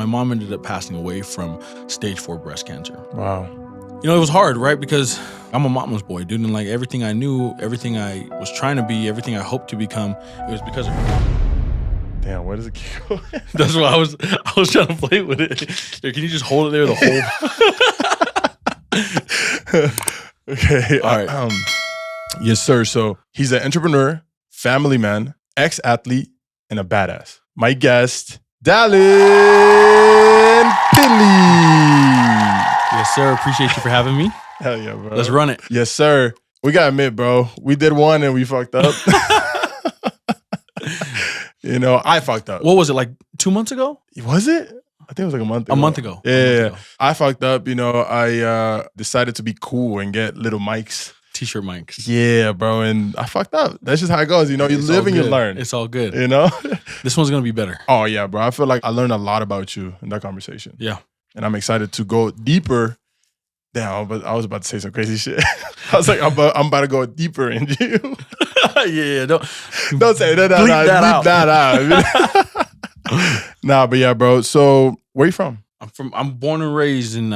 my mom ended up passing away from stage 4 breast cancer. Wow. You know, it was hard, right? Because I'm a mama's boy, dude. And like everything I knew, everything I was trying to be, everything I hoped to become, it was because of her. Damn, where does it keep going? That's why I was trying to play with it. Here, can you just hold it there the whole? Okay. All right. Yes, sir. So he's an entrepreneur, family man, ex-athlete, and a badass. My guest, Dallin Pili. Yes, sir. Appreciate you for having me. Hell yeah, bro. Let's run it. Yes, sir. We gotta admit, bro, we did one and we fucked up. You know, I fucked up. What was it, like 2 months ago? Was it? I think it was like a month ago. A month ago. Yeah. I fucked up. You know, I decided to be cool and get little mics. T-shirt mics. Yeah, bro. And I fucked up. That's just how it goes. You know, you live and you learn. It's all good. You know? This one's going to be better. Oh, yeah, bro. I feel like I learned a lot about you in that conversation. Yeah. And I'm excited to go deeper. Damn, but I was about to say some crazy shit. I was like, I'm about to go deeper into you. Yeah, don't say that. Bleep that out. Nah, but yeah, bro. So where you from? I'm born and raised in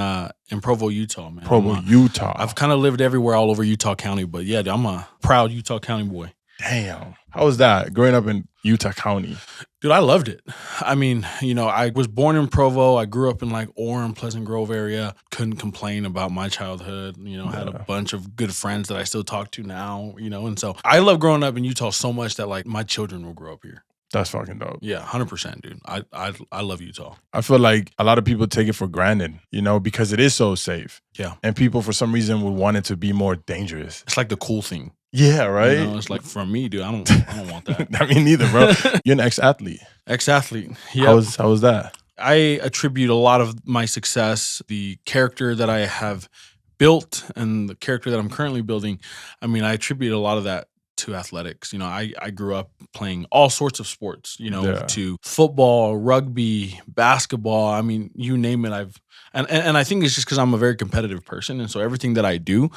Provo, Utah, man. Provo, Utah. I've kind of lived everywhere all over Utah County, but yeah, I'm a proud Utah County boy. Damn. How was that growing up in Utah County? Dude, I loved it. I mean, you know, I was born in Provo. I grew up in like Orem, Pleasant Grove area. Couldn't complain about my childhood. You know, had a bunch of good friends that I still talk to now, you know. And so I love growing up in Utah so much that like my children will grow up here. That's fucking dope. Yeah, 100%, dude. I love Utah. I feel like a lot of people take it for granted, you know, because it is so safe. Yeah. And people, for some reason, would want it to be more dangerous. It's like the cool thing. Yeah, right? You know, it's like, for me, dude, I don't want that. I mean, neither, bro. You're an ex-athlete. Ex-athlete. Yeah. How was that? I attribute a lot of my success, the character that I have built and the character that I'm currently building. I mean, I attribute a lot of that to athletics. You know, I grew up playing all sorts of sports, you know, to football, rugby, basketball. I mean, you name it. And I think it's just because I'm a very competitive person. And so everything that I do,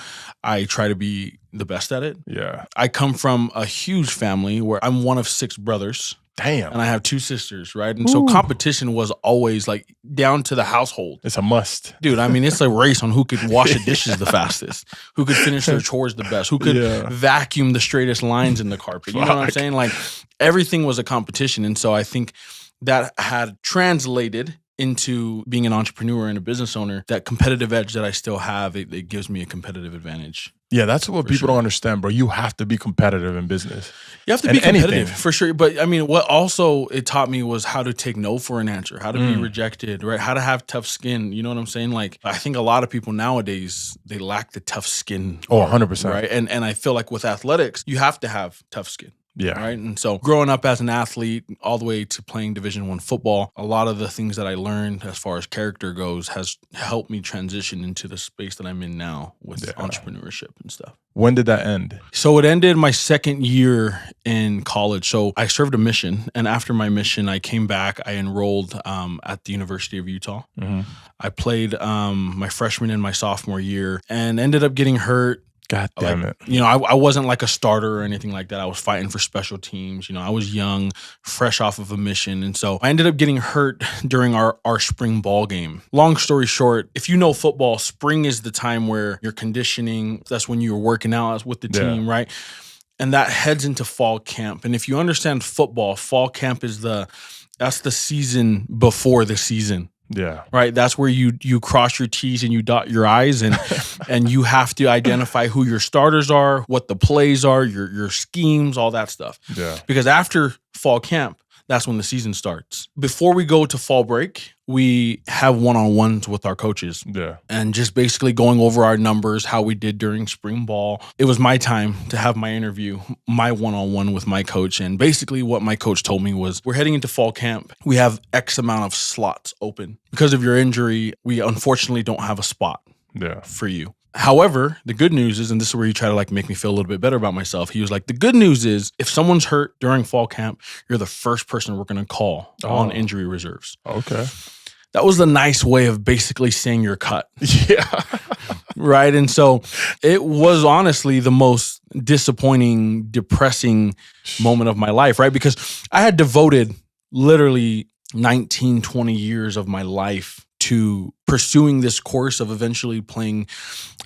I try to be the best at it. Yeah. I come from a huge family where I'm one of 6 brothers. Damn. And I have 2 sisters, right? And so competition was always like down to the household. It's a must. Dude, I mean, it's a race on who could wash the dishes the fastest, who could finish their chores the best, who could vacuum the straightest lines in the carpet. You know what I'm saying? Like everything was a competition. And so I think that had translated into being an entrepreneur and a business owner. That competitive edge that I still have, it gives me a competitive advantage. Yeah, that's what people don't understand, bro. You have to be competitive in business. You have to be competitive, for sure. But I mean, what also it taught me was how to take no for an answer, how to be rejected, right? How to have tough skin. You know what I'm saying? Like, I think a lot of people nowadays, they lack the tough skin. Oh, 100%. Right? And I feel like with athletics, you have to have tough skin. Yeah. Right. And so growing up as an athlete all the way to playing Division I football, a lot of the things that I learned as far as character goes has helped me transition into the space that I'm in now with entrepreneurship and stuff. When did that end? So it ended my second year in college. So I served a mission. And after my mission, I came back. I enrolled at the University of Utah. Mm-hmm. I played my freshman and my sophomore year and ended up getting hurt. God damn it. You know, I wasn't like a starter or anything like that. I was fighting for special teams. You know, I was young, fresh off of a mission. And so I ended up getting hurt during our spring ball game. Long story short, if you know football, spring is the time where you're conditioning. That's when you're working out with the team, right? And that heads into fall camp. And if you understand football, fall camp is that's the season before the season. Yeah. Right. That's where you cross your T's and you dot your I's and you have to identify who your starters are, what the plays are, your schemes, all that stuff. Yeah. Because after fall camp, that's when the season starts. Before we go to fall break, we have one-on-ones with our coaches. Yeah. And just basically going over our numbers, how we did during spring ball. It was my time to have my interview, my one-on-one with my coach. And basically what my coach told me was, we're heading into fall camp. We have X amount of slots open. Because of your injury, we unfortunately don't have a spot for you. However, the good news is, and this is where he tried to like make me feel a little bit better about myself. He was like, the good news is if someone's hurt during fall camp, you're the first person we're going to call on injury reserves. Okay. That was the nice way of basically saying you're cut. Yeah. Right. And so it was honestly the most disappointing, depressing moment of my life, right? Because I had devoted literally 19, 20 years of my life to pursuing this course of eventually playing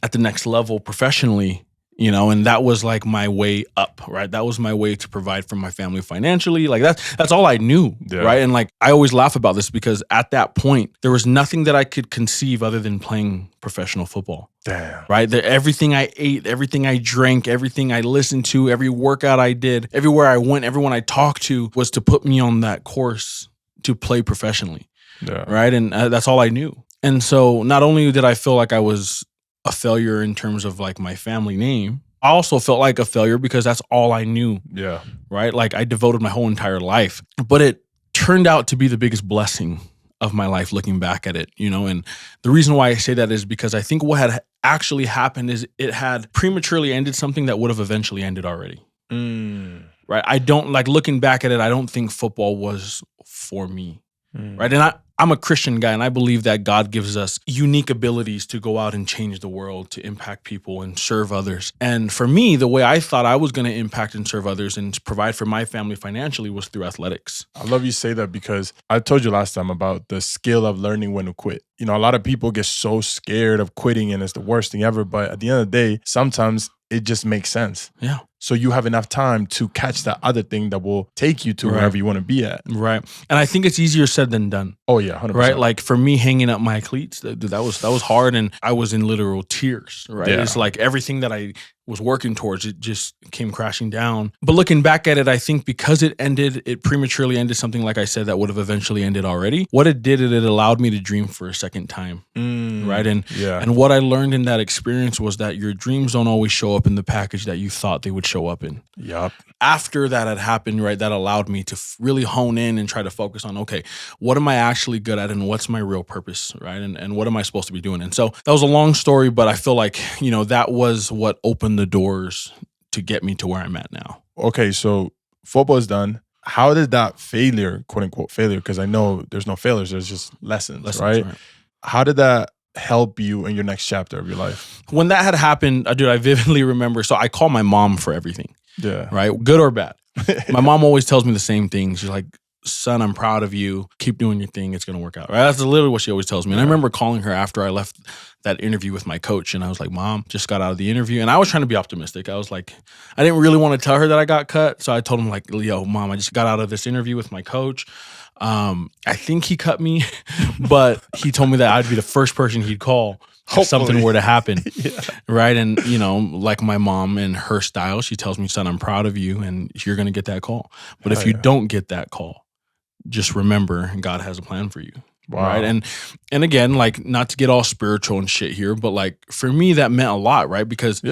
at the next level professionally, and that was like my way up, right? That was my way to provide for my family financially. Like that's all I knew, right? And like I always laugh about this because at that point there was nothing that I could conceive other than playing professional football. Damn. Right? Everything I ate, everything I drank, everything I listened to, every workout I did, everywhere I went, everyone I talked to was to put me on that course to play professionally. Yeah. Right? And that's all I knew. And so not only did I feel like I was a failure in terms of like my family name, I also felt like a failure because that's all I knew. Yeah. Right? Like I devoted my whole entire life. But it turned out to be the biggest blessing of my life looking back at it, and the reason why I say that is because I think what had actually happened is it had prematurely ended something that would have eventually ended already. Right? I don't like looking back at it. I don't think football was for me. Right? And I'm a Christian guy, and I believe that God gives us unique abilities to go out and change the world, to impact people and serve others. And for me, the way I thought I was going to impact and serve others and provide for my family financially was through athletics. I love you say that because I told you last time about the skill of learning when to quit. A lot of people get so scared of quitting and it's the worst thing ever. But at the end of the day, sometimes it just makes sense. Yeah. So you have enough time to catch that other thing that will take you to wherever you want to be at. Right. And I think it's easier said than done. Oh yeah, 100%. Right. Like for me, hanging up my cleats, dude, that was hard, and I was in literal tears. Right. Yeah. It's like everything that I was working towards, it just came crashing down. But looking back at it, I think because it prematurely ended something, like I said, that would have eventually ended already. What it did, it allowed me to dream for a second time. Right. And what I learned in that experience was that your dreams don't always show up in the package that you thought they would show up in. Yup. After that had happened, right, that allowed me to really hone in and try to focus on, okay, what am I actually good at and what's my real purpose, right? And what am I supposed to be doing? And so that was a long story, but I feel like, that was what opened the doors to get me to where I'm at now. Okay, so football is done. How did that failure, quote unquote failure, because I know there's no failures, there's just lessons, right? How did that help you in your next chapter of your life? When that had happened, dude, I vividly remember. So I call my mom for everything. Yeah. Right? Good or bad. My mom always tells me the same thing. She's like, son, I'm proud of you. Keep doing your thing. It's going to work out. Right? That's literally what she always tells me. And I remember calling her after I left that interview with my coach. And I was like, Mom, just got out of the interview. And I was trying to be optimistic. I was like, I didn't really want to tell her that I got cut. So I told him like, yo, Mom, I just got out of this interview with my coach. I think he cut me, but he told me that I'd be the first person he'd call if something were to happen. Yeah. Right. And, like my mom in her style, she tells me, son, I'm proud of you and you're going to get that call. But if you don't get that call, just remember God has a plan for you. Wow. Right. And again, like not to get all spiritual and shit here, but like for me, that meant a lot. Right. Because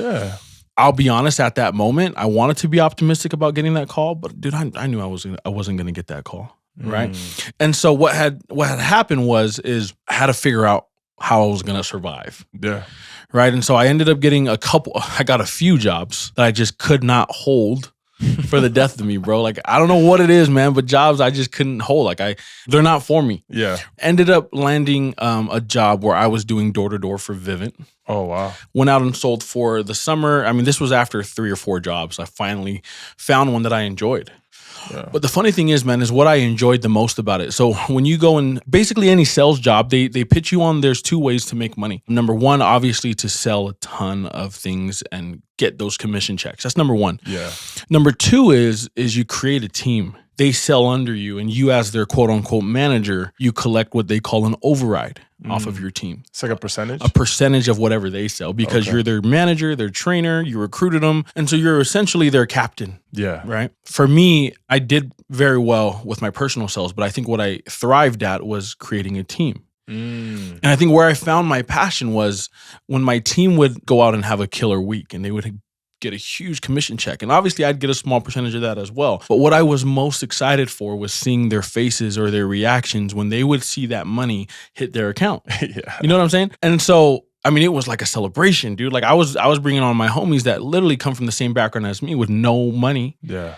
I'll be honest, at that moment, I wanted to be optimistic about getting that call. But dude, I knew I wasn't going to get that call. Right. And so what had happened is I had to figure out how I was going to survive. Yeah. Right. And so I ended up getting I got a few jobs that I just could not hold for the death of me, bro. Like, I don't know what it is, man, but jobs I just couldn't hold. Like they're not for me. Yeah. Ended up landing a job where I was doing door-to-door for Vivint. Oh, wow. Went out and sold for the summer. I mean, this was after 3 or 4 jobs. I finally found one that I enjoyed. Yeah. But the funny thing is, man, is what I enjoyed the most about it. So when you go in, basically any sales job, they pitch you on, there's 2 ways to make money. Number one, obviously to sell a ton of things and get those commission checks. That's number one. Yeah. Number 2 is you create a team. They sell under you, and you as their quote unquote manager, you collect what they call an override off of your team. It's like a percentage? A percentage of whatever they sell because you're their manager, their trainer, you recruited them. And so you're essentially their captain. Yeah. Right. For me, I did very well with my personal sales, but I think what I thrived at was creating a team. And I think where I found my passion was when my team would go out and have a killer week and they would get a huge commission check. And obviously I'd get a small percentage of that as well. But what I was most excited for was seeing their faces or their reactions when they would see that money hit their account. Yeah. You know what I'm saying? And so, I mean, it was like a celebration, dude. Like I was bringing on my homies that literally come from the same background as me with no money. Yeah.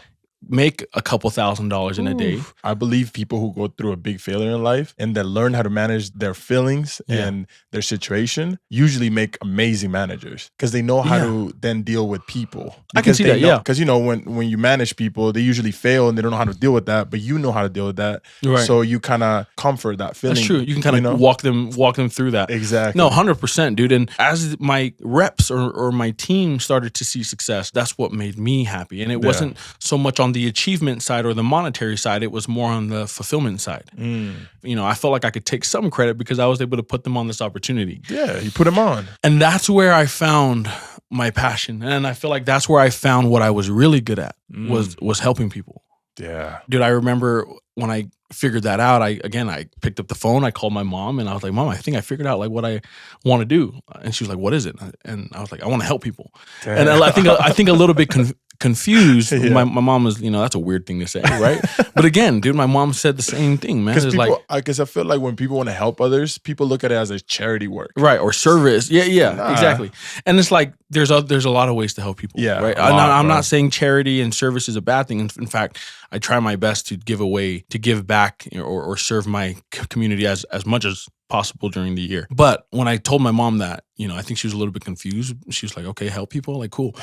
make a couple $1,000s in a day. I believe people who go through a big failure in life and that learn how to manage their feelings and their situation usually make amazing managers because they know how to then deal with people. I can see that, Because, you know, when you manage people, they usually fail and they don't know how to deal with that, but you know how to deal with that. Right. So you kind of comfort that feeling. That's true. You can kind of walk them through that. Exactly. No, 100%, dude. And as my reps or my team started to see success, that's what made me happy. And it wasn't so much on the achievement side or the monetary side. It was more on the fulfillment side. You know, I felt like I could take some credit because I was able to put them on this opportunity. Yeah, you put them on. And that's where I found my passion. And I feel like that's where I found what I was really good at was helping people. Yeah. Dude, I remember when I figured that out, I picked up the phone, I called my mom and I was like, Mom, I think I figured out like what I want to do. And she was like, what is it? And I was like, I want to help people. Damn. And I think a little bit confused. My mom was, you know, that's a weird thing to say, right? But again, dude, my mom said the same thing, man. Because I feel like when people want to help others, people look at it as a charity work. Right, or service. Yeah, exactly. And it's like there's a lot of ways to help people. Yeah, right. I'm not saying charity and service is a bad thing. In fact, I try my best to give back or serve my community as much as possible during the year. But when I told my mom that, you know, I think she was a little bit confused. She was like, okay, help people, like cool.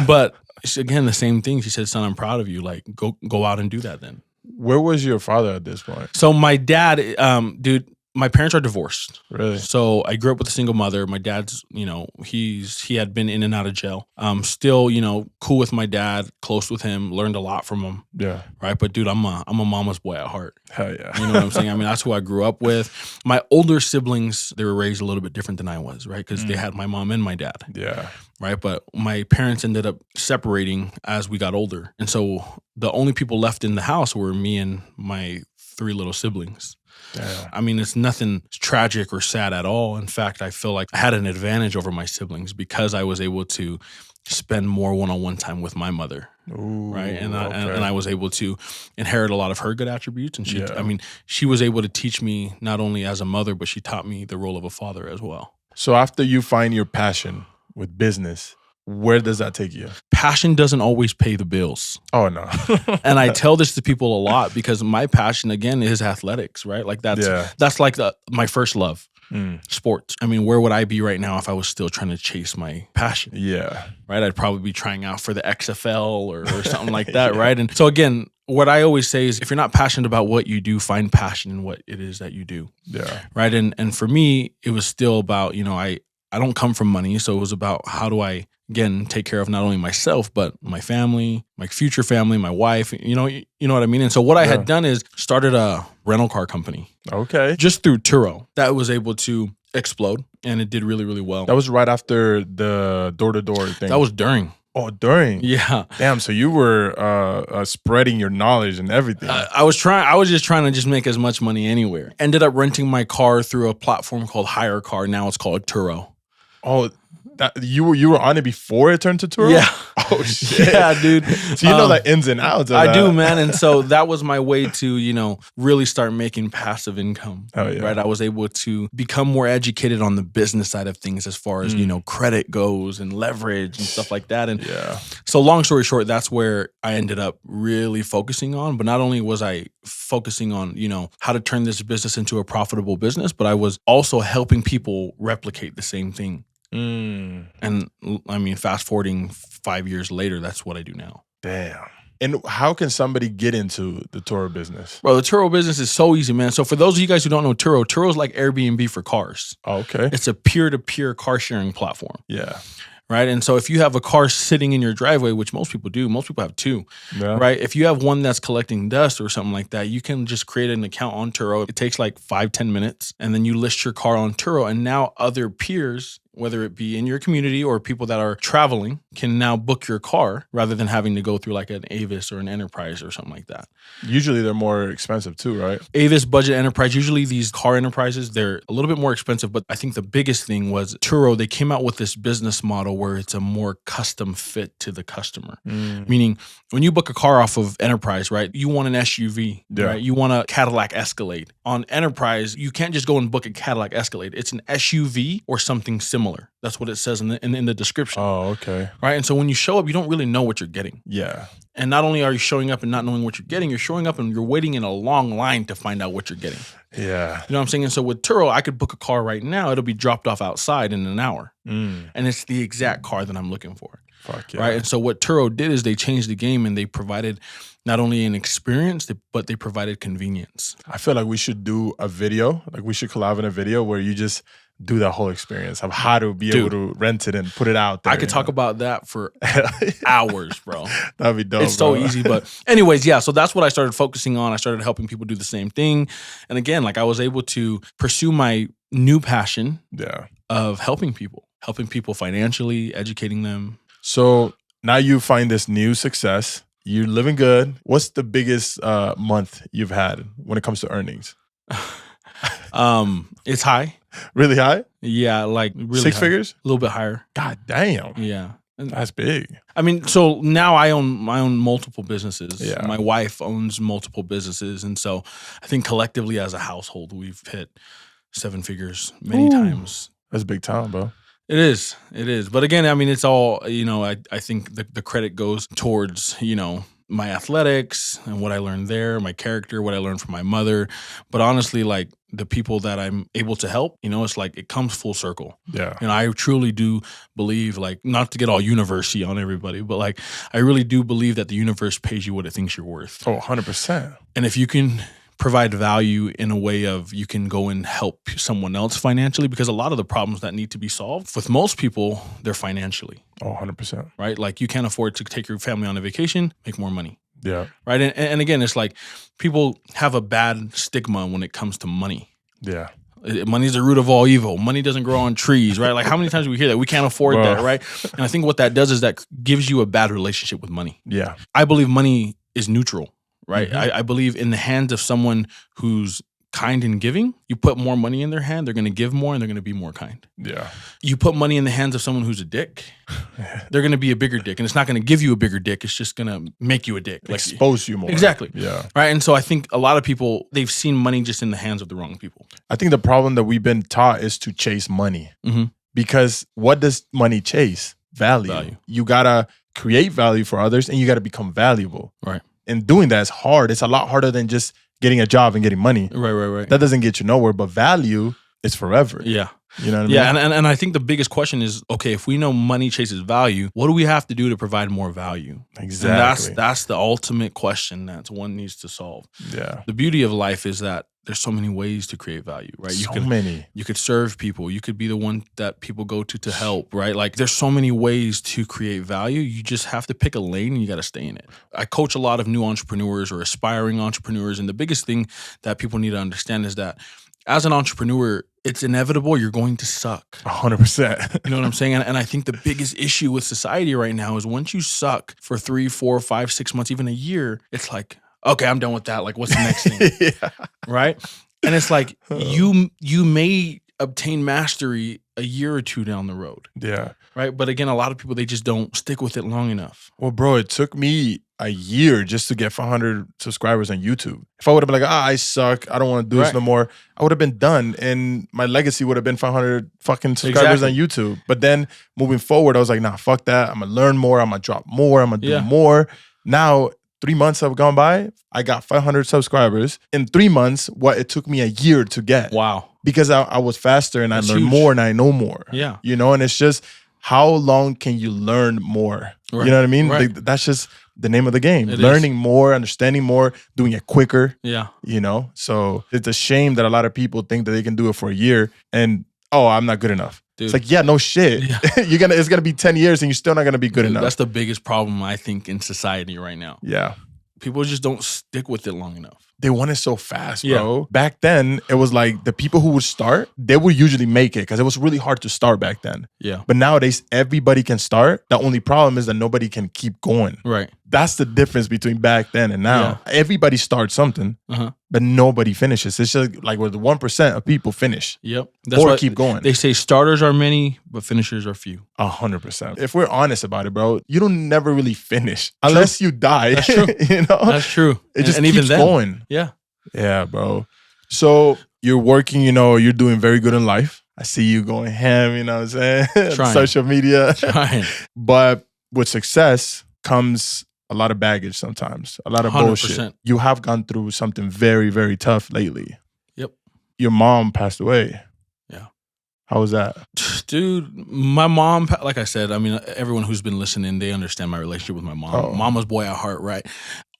But again, the same thing. She said, son, I'm proud of you. Like go out and do that then. Where was your father at this point? So my dad, dude, my parents are divorced. Really? So I grew up with a single mother. My dad's, you know, he had been in and out of jail. Still, you know, cool with my dad, close with him, learned a lot from him. Yeah. Right. But dude, I'm a mama's boy at heart. Hell yeah. You know what I'm saying? I mean, that's who I grew up with. My older siblings, they were raised a little bit different than I was, right? Because they had my mom and my dad. Yeah. Right. But my parents ended up separating as we got older. And so the only people left in the house were me and my 3 little siblings. Yeah. I mean, it's nothing tragic or sad at all. In fact, I feel like I had an advantage over my siblings because I was able to spend more one-on-one time with my mother. Ooh, right. And okay. I was able to inherit a lot of her good attributes. And she was able to teach me not only as a mother, but she taught me the role of a father as well. So after you find your passion with business, where does that take you? Passion doesn't always pay the bills. Oh, no. And I tell this to people a lot because my passion, again, is athletics, right? Like that's like my first love, sports. I mean, where would I be right now if I was still trying to chase my passion? Yeah. Right? I'd probably be trying out for the XFL or something like that, right? And so again, what I always say is if you're not passionate about what you do, find passion in what it is that you do. Yeah. Right? And for me, it was still about, you know, I don't come from money, so it was about how do I, again, take care of not only myself, but my family, my future family, my wife, you know what I mean? And so what I had done is started a rental car company. Okay. Just through Turo. That was able to explode, and it did really, really well. That was right after the door-to-door thing. That was during. Oh, during. Yeah. Damn, so you were spreading your knowledge and everything. I was just trying to make as much money anywhere. Ended up renting my car through a platform called Hire Car. Now it's called Turo. Oh, you were on it before it turned to Turo? Yeah. Oh shit. Yeah, dude. So you know the ins and outs of that. I do, man. And so that was my way to, you know, really start making passive income. Oh, yeah. Right. I was able to become more educated on the business side of things as far as, you know, credit goes and leverage and stuff like that. And so long story short, that's where I ended up really focusing on. But not only was I focusing on, you know, how to turn this business into a profitable business, but I was also helping people replicate the same thing. And I mean, fast forwarding 5 years later, that's what I do now. Damn. And how can somebody get into the Turo business? Bro, the Turo business is so easy, man. So for those of you guys who don't know Turo is like Airbnb for cars. Oh, okay. It's a peer-to-peer car sharing platform. Yeah. Right. And so if you have a car sitting in your driveway, which most people do, most people have 2, right? If you have one that's collecting dust or something like that, you can just create an account on Turo. It takes like 5-10 minutes, and then you list your car on Turo, and now other peers, whether it be in your community or people that are traveling, can now book your car rather than having to go through like an Avis or an Enterprise or something like that. Usually they're more expensive too, right? Avis, Budget, Enterprise. Usually these car enterprises, they're a little bit more expensive, but I think the biggest thing was Turo, they came out with this business model where it's a more custom fit to the customer. Meaning when you book a car off of Enterprise, right, you want an SUV, right? You want a Cadillac Escalade. On Enterprise, you can't just go and book a Cadillac Escalade. It's an SUV or something similar similar. That's what it says in the description. Oh, okay. Right. And so when you show up, you don't really know what you're getting. Yeah. And not only are you showing up and not knowing what you're getting, you're showing up and you're waiting in a long line to find out what you're getting. Yeah. You know what I'm saying? And so with Turo, I could book a car right now. It'll be dropped off outside in an hour. And it's the exact car that I'm looking for. Fuck yeah. Right. And so what Turo did is they changed the game and they provided not only an experience, but they provided convenience. I feel like we should do a video. Like we should collab in a video where you just do that whole experience of how to be able to rent it and put it out there. I could talk about that for hours, bro. That'd be dope. It's so easy. But anyways, yeah. So that's what I started focusing on. I started helping people do the same thing. And again, like I was able to pursue my new passion of helping people financially, educating them. So now you find this new success. You're living good. What's the biggest month you've had when it comes to earnings? It's high. Really high? Yeah, like really six high. figures? A little bit higher. God damn. Yeah. That's big. I mean, so now I own multiple businesses. Yeah. My wife owns multiple businesses. And so I think collectively as a household, we've hit 7 figures many times. That's big time, bro. It is. But again, I mean, it's all, I think the credit goes towards, my athletics and what I learned there, my character, what I learned from my mother. But honestly, like the people that I'm able to help, it's like it comes full circle. Yeah. And I truly do believe, like, not to get all university on everybody, but like I really do believe that the universe pays you what it thinks you're worth. Oh, 100%. And if you can provide value in a way of you can go and help someone else financially, because a lot of the problems that need to be solved with most people, they're financially. Oh, 100%. Right? Like you can't afford to take your family on a vacation, make more money. Yeah. Right? And again, it's like people have a bad stigma when it comes to money. Yeah. Money's the root of all evil. Money doesn't grow on trees, right? Like how many times do we hear that? We can't afford that, right? And I think what that does is that gives you a bad relationship with money. Yeah. I believe money is neutral. Right. Mm-hmm. I believe in the hands of someone who's kind and giving, you put more money in their hand, they're going to give more and they're going to be more kind. Yeah. You put money in the hands of someone who's a dick, they're going to be a bigger dick. And it's not going to give you a bigger dick. It's just going to make you a dick. Like, expose you more. Exactly. Yeah. Right. And so I think a lot of people, they've seen money just in the hands of the wrong people. I think the problem that we've been taught is to chase money. Mm-hmm. Because what does money chase? Value. You got to create value for others and you got to become valuable. Right. And doing that is hard. It's a lot harder than just getting a job and getting money. Right. That doesn't get you nowhere, but value is forever. Yeah. You know what I mean? Yeah, and I think the biggest question is, okay, if we know money chases value, what do we have to do to provide more value? Exactly. And that's the ultimate question that one needs to solve. Yeah. The beauty of life is that there's so many ways to create value, right? You could serve people. You could be the one that people go to help, right? Like there's so many ways to create value. You just have to pick a lane and you got to stay in it. I coach a lot of new entrepreneurs or aspiring entrepreneurs. And the biggest thing that people need to understand is that as an entrepreneur, it's inevitable you're going to suck. 100%. You know what I'm saying? And I think the biggest issue with society right now is once you suck for 3, 4, 5, 6 months, even a year, it's like, okay, I'm done with that. Like, what's the next thing? Yeah. Right? And it's like you may obtain mastery a year or two down the road. Yeah. Right? But again, a lot of people, they just don't stick with it long enough. Well, bro, it took me a year just to get 500 subscribers on YouTube. If I would have been like, I suck, I don't want to do this no more, I would have been done. And my legacy would have been 500 fucking subscribers on YouTube. But then moving forward, I was like, nah, fuck that. I'm going to learn more. I'm going to drop more. I'm going to do more. Now, 3 months have gone by. I got 500 subscribers. In 3 months, what it took me a year to get. Wow. Because I was faster and I learned more and I know more. Yeah. You know, and it's just, how long can you learn more? Right. You know what I mean? Right. Like, that's just the name of the game. It Learning is. more, understanding more, doing it quicker. Yeah. You know? So it's a shame that a lot of people think that they can do it for a year and, oh, I'm not good enough. Dude. It's like, yeah, no shit. Yeah. It's gonna be 10 years and you're still not gonna be good enough. That's the biggest problem, I think, in society right now. Yeah. People just don't stick with it long enough. They want it so fast, bro. Yeah. Back then, it was like the people who would start, they would usually make it because it was really hard to start back then. Yeah. But nowadays, everybody can start. The only problem is that nobody can keep going. Right. That's the difference between back then and now. Yeah. Everybody starts something, but nobody finishes. It's just like where the 1% of people finish. Yep. Or keep going. They say starters are many, but finishers are few. 100%. If we're honest about it, bro, you don't never really finish unless you die. That's true. You know? That's true. It just and keeps even then, going. Yeah. Yeah, bro. So you're working, you're doing very good in life. I see you going ham, you know what I'm saying? Trying. Social media. Trying. But with success comes a lot of baggage sometimes, a lot of 100%. bullshit. You have gone through something very, very tough lately. Yep. Your mom passed away. Yeah. How was that? Dude, my mom, like I said, I mean, everyone who's been listening, they understand my relationship with my mom. Oh. Mama's boy at heart, right?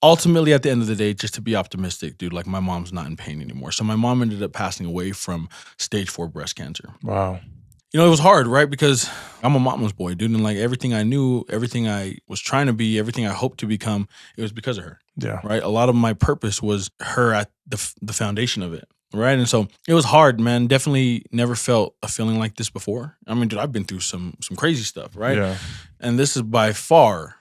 Ultimately, at the end of the day, just to be optimistic, dude, like my mom's not in pain anymore. So my mom ended up passing away from stage 4 breast cancer. Wow. You know, it was hard, right? Because I'm a mama's boy, dude. And like everything I knew, everything I was trying to be, everything I hoped to become, it was because of her. Yeah. Right? A lot of my purpose was her at the foundation of it. Right? And so it was hard, man. Definitely never felt a feeling like this before. I mean, dude, I've been through some crazy stuff, right? Yeah. And this is by far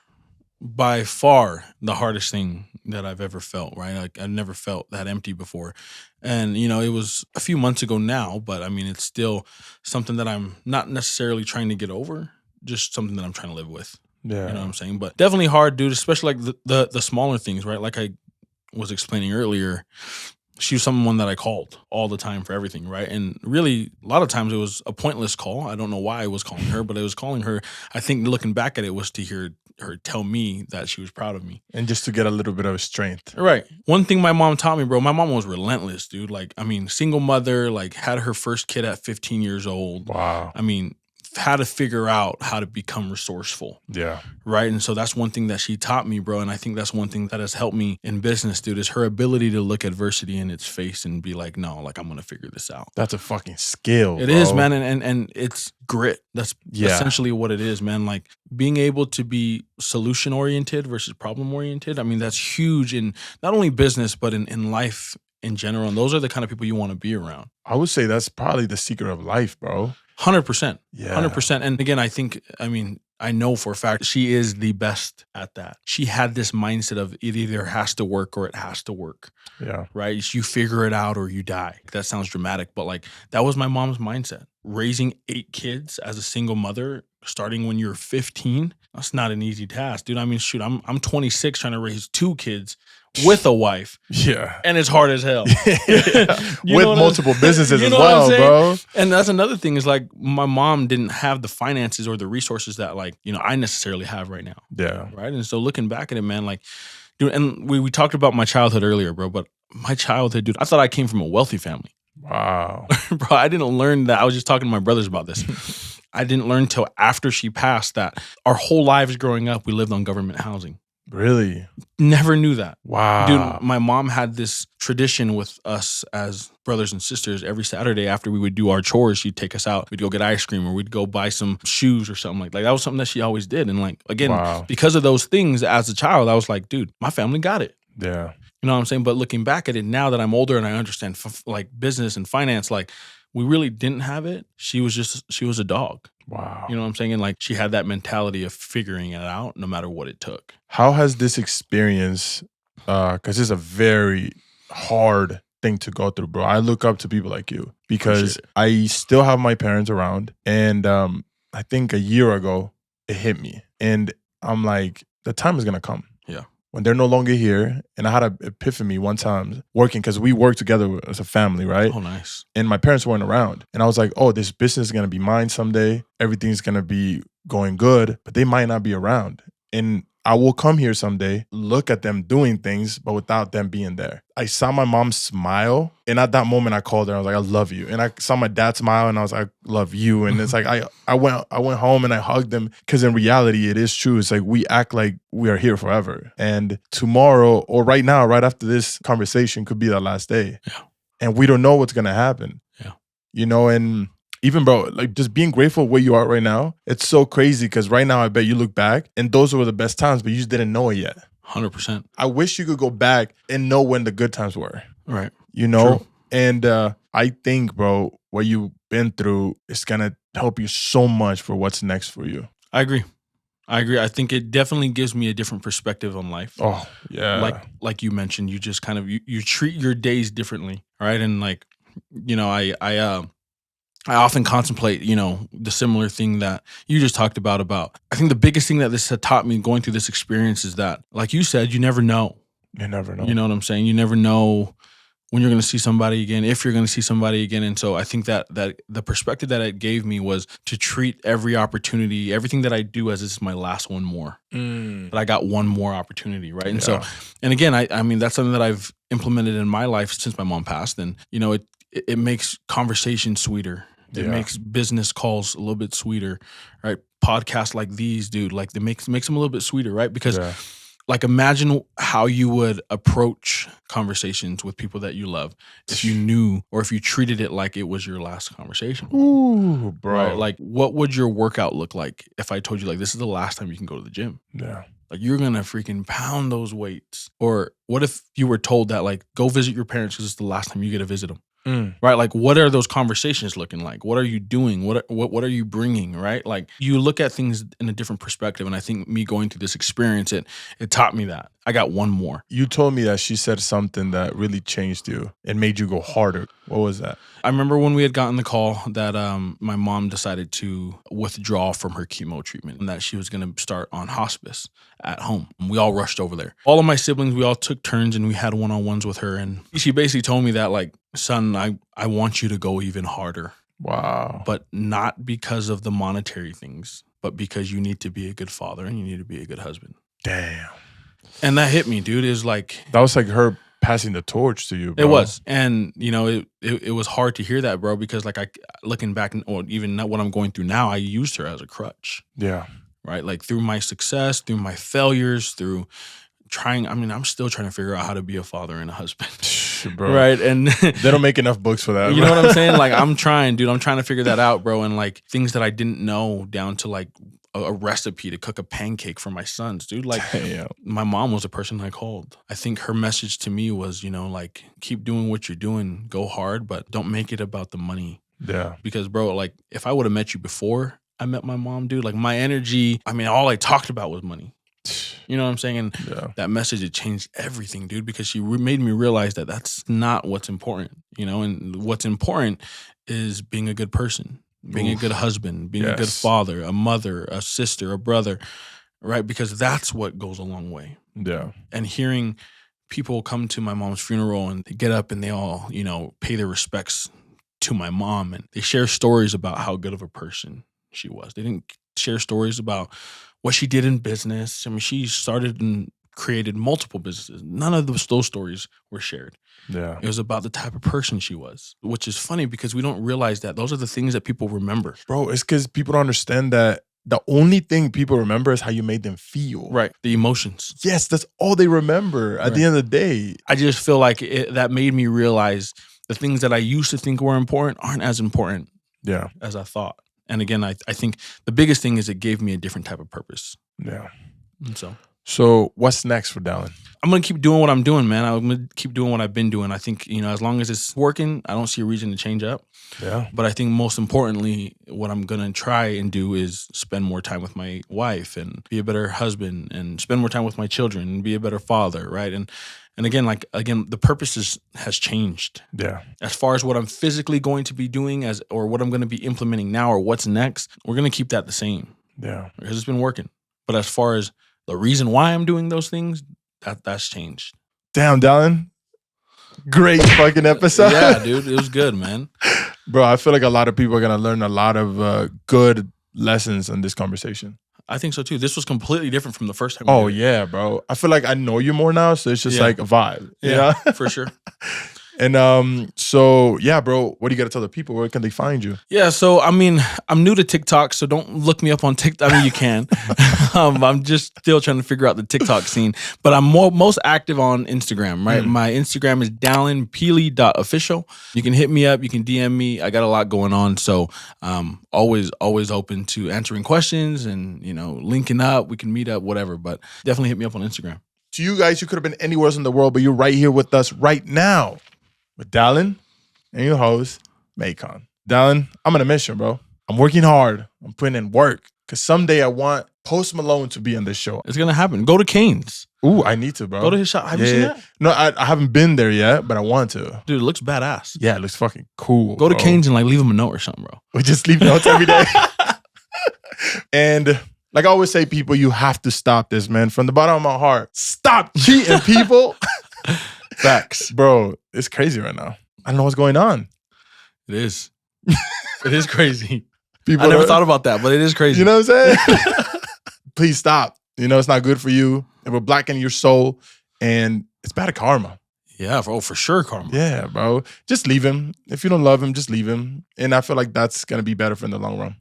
the hardest thing that I've ever felt, right? Like I've never felt that empty before. And, you know, it was a few months ago now, but I mean, it's still something that I'm not necessarily trying to get over, just something that I'm trying to live with. Yeah. You know what I'm saying? But definitely hard, dude, especially like the smaller things, right? Like I was explaining earlier, she was someone that I called all the time for everything, right? And really, a lot of times it was a pointless call. I don't know why I was calling her, but I was calling her. I think looking back at it was to hear her tell me that she was proud of me. And just to get a little bit of strength. Right. One thing my mom taught me, bro, my mom was relentless, dude. Like, I mean, single mother, like had her first kid at 15 years old. Wow. I mean, how to figure out how to become resourceful. Yeah. Right. And so that's one thing that she taught me, bro. And I think that's one thing that has helped me in business, dude, is her ability to look adversity in its face and be like, no, like I'm going to figure this out. That's a fucking skill. It bro. is, man. And it's grit. That's essentially what it is, man. Like being able to be solution oriented versus problem oriented. I mean, that's huge in not only business, but in life in general. And those are the kind of people you want to be around. I would say that's probably the secret of life, bro. 100%. Yeah. 100%. And again, I know for a fact she is the best at that. She had this mindset of it either has to work or it has to work. Yeah. Right? You figure it out or you die. That sounds dramatic, but like that was my mom's mindset. Raising 8 kids as a single mother, starting when you're 15, that's not an easy task, dude. I mean, shoot, I'm 26 trying to raise 2 kids with a wife. Yeah. And it's hard as hell. With multiple businesses as well, bro. And that's another thing is like my mom didn't have the finances or the resources that like, you know, I necessarily have right now. Yeah. Right. And so looking back at it, man, like, dude, and we talked about my childhood earlier, bro, but my childhood, dude, I thought I came from a wealthy family. Wow. Bro, I didn't learn that. I was just talking to my brothers about this. I didn't learn till after she passed that our whole lives growing up, we lived on government housing. Really? Never knew that. Wow. Dude, my mom had this tradition with us as brothers and sisters. Every Saturday after we would do our chores, she'd take us out. We'd go get ice cream or we'd go buy some shoes or something like that. That was something that she always did. And like, again, because of those things as a child, I was like, dude, my family got it. Yeah. You know what I'm saying? But looking back at it now that I'm older and I understand like business and finance, like we really didn't have it. She was a dog. Wow. You know what I'm saying? And like she had that mentality of figuring it out no matter what it took. How has this experience, because it's a very hard thing to go through, bro. I look up to people like you because I still have my parents around. And I think a year ago, it hit me. And I'm like, the time is going to come. Yeah. When they're no longer here. And I had an epiphany one time working because we work together as a family, right? Oh, nice. And my parents weren't around. And I was like, oh, this business is going to be mine someday. Everything's going to be going good, but they might not be around. And I will come here someday, look at them doing things, but without them being there. I saw my mom smile. And at that moment, I called her. I was like, I love you. And I saw my dad smile and I was like, I love you. And it's like, I went home and I hugged them because in reality, it is true. It's like we act like we are here forever. And tomorrow or right now, right after this conversation could be the last day. Yeah. And we don't know what's going to happen. Yeah. You know, and even, bro, like just being grateful where you are right now, it's so crazy because right now I bet you look back and those were the best times, but you just didn't know it yet. 100%. I wish you could go back and know when the good times were. Right. You know? True. And I think, bro, what you've been through is going to help you so much for what's next for you. I agree. I think it definitely gives me a different perspective on life. Oh, yeah. Like you mentioned, you just kind of, you treat your days differently, right? And like, you know, I often contemplate, you know, the similar thing that you just talked about. I think the biggest thing that this had taught me going through this experience is that, like you said, you never know. You never know. You know what I'm saying? You never know when you're going to see somebody again, if you're going to see somebody again. And so I think that the perspective that it gave me was to treat every opportunity, everything that I do as this is my last one more. That I got one more opportunity, right? And so, and again, I mean, that's something that I've implemented in my life since my mom passed. And, you know, it makes conversation sweeter. It makes business calls a little bit sweeter, right? Podcasts like these, dude, like it makes them a little bit sweeter, right? Because like imagine how you would approach conversations with people that you love if you knew or if you treated it like it was your last conversation. Ooh, bro. Right? Like what would your workout look like if I told you like this is the last time you can go to the gym? Yeah. Like you're going to freaking pound those weights. Or what if you were told that like go visit your parents because it's the last time you get to visit them? Right? Like what are those conversations looking like? What are you doing? What are you bringing? Right? Like you look at things in a different perspective. And I think me going through this experience, it taught me that. I got one more. You told me that she said something that really changed you and made you go harder. What was that? I remember when we had gotten the call that my mom decided to withdraw from her chemo treatment and that she was going to start on hospice at home. And we all rushed over there. All of my siblings, we all took turns and we had one-on-ones with her. And she basically told me that like, son, I want you to go even harder. Wow. But not because of the monetary things, but because you need to be a good father and you need to be a good husband. Damn. And that hit me, dude. Is like that was like her passing the torch to you, bro. It was. And you know, it was hard to hear that, bro, because like looking back or even what I'm going through now, I used her as a crutch. Yeah. Right? Like through my success, through my failures, through trying, I mean, I'm still trying to figure out how to be a father and a husband. Bro. Right? And they don't make enough books for that. You know what I'm saying? Like I'm trying, dude. I'm trying to figure that out, bro. And like things that I didn't know down to like a recipe to cook a pancake for my sons, dude. Like my mom was the person I called. I think her message to me was, you know, like keep doing what you're doing, go hard, but don't make it about the money. Yeah. Because bro, like if I would have met you before I met my mom, dude, like my energy, I mean, all I talked about was money. You know what I'm saying? And that message, it changed everything, dude, because she made me realize that that's not what's important, you know, and what's important is being a good person. Being a good husband, being a good father, a mother, a sister, a brother, right? Because that's what goes a long way. Yeah. And hearing people come to my mom's funeral and they get up and they all, you know, pay their respects to my mom and they share stories about how good of a person she was. They didn't share stories about what she did in business. I mean, she started and created multiple businesses. None of those stories were shared. Yeah. It was about the type of person she was, which is funny because we don't realize that those are the things that people remember. Bro, it's because people don't understand that the only thing people remember is how you made them feel. Right. The emotions. Yes, that's all they remember at the end of the day. I just feel like that made me realize the things that I used to think were important aren't as important as I thought. And again, I think the biggest thing is it gave me a different type of purpose. Yeah. And so what's next for Dallin? I'm going to keep doing what I'm doing, man. I'm going to keep doing what I've been doing. I think, you know, as long as it's working, I don't see a reason to change up. Yeah. But I think most importantly, what I'm going to try and do is spend more time with my wife and be a better husband and spend more time with my children and be a better father, right? And again, the purpose has changed. Yeah. As far as what I'm physically going to be doing or what I'm going to be implementing now or what's next, we're going to keep that the same. Yeah. Because it's been working. But as far as the reason why I'm doing those things, that's changed. Damn, Dallin. Great fucking episode. Yeah, dude. It was good, man. Bro, I feel like a lot of people are going to learn a lot of good lessons in this conversation. I think so too. This was completely different from the first time. Oh, yeah, bro. I feel like I know you more now, so it's just like a vibe. Yeah, for sure. And so yeah, bro, what do you got to tell the people? Where can they find you? Yeah, so I mean, I'm new to TikTok, so don't look me up on TikTok. I mean, you can. I'm just still trying to figure out the TikTok scene, but I'm most active on Instagram, right? My Instagram is DallinPili.official. You can hit me up, you can DM me. I got a lot going on, so always open to answering questions and, you know, linking up. We can meet up, whatever, but definitely hit me up on Instagram. To you guys, you could have been anywhere else in the world, but you're right here with us right now with Dallin and your host, Maikon. Dallin, I'm on a mission, bro. I'm working hard. I'm putting in work because someday I want Post Malone to be on this show. It's going to happen. Go to Kane's. Ooh, I need to, bro. Go to his shop. Have you seen that? No, I haven't been there yet, but I want to. Dude, it looks badass. Yeah, it looks fucking cool. Go to Kane's and like leave him a note or something, bro. We just leave notes every day. And like I always say, people, you have to stop this, man. From the bottom of my heart, stop cheating, people. Facts. Bro, it's crazy right now. I don't know what's going on. It is. It is crazy. People I never thought about that, but it is crazy. You know what I'm saying? Please stop. You know, it's not good for you. It will blacken your soul, and it's bad karma. Yeah, for sure, karma. Yeah, bro. Just leave him. If you don't love him, just leave him. And I feel like that's going to be better for in the long run.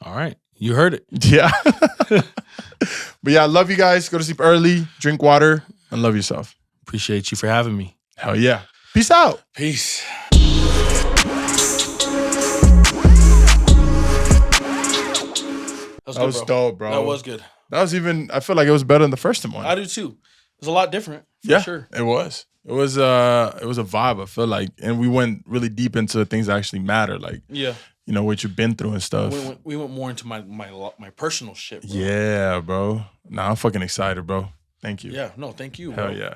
All right. You heard it. Yeah. But yeah, I love you guys. Go to sleep early, drink water, and love yourself. Appreciate you for having me. Hell yeah. Peace out. Peace. That was dope, bro. That was good. That was even, I feel like it was better than the first one. I do too. It was a lot different. For sure. It was. It was a vibe, I feel like. And we went really deep into things that actually matter. Like, you know, what you've been through and stuff. We went more into my personal shit, bro. Yeah, bro. Nah, I'm fucking excited, bro. Thank you. Yeah, no, thank you, bro. Hell yeah.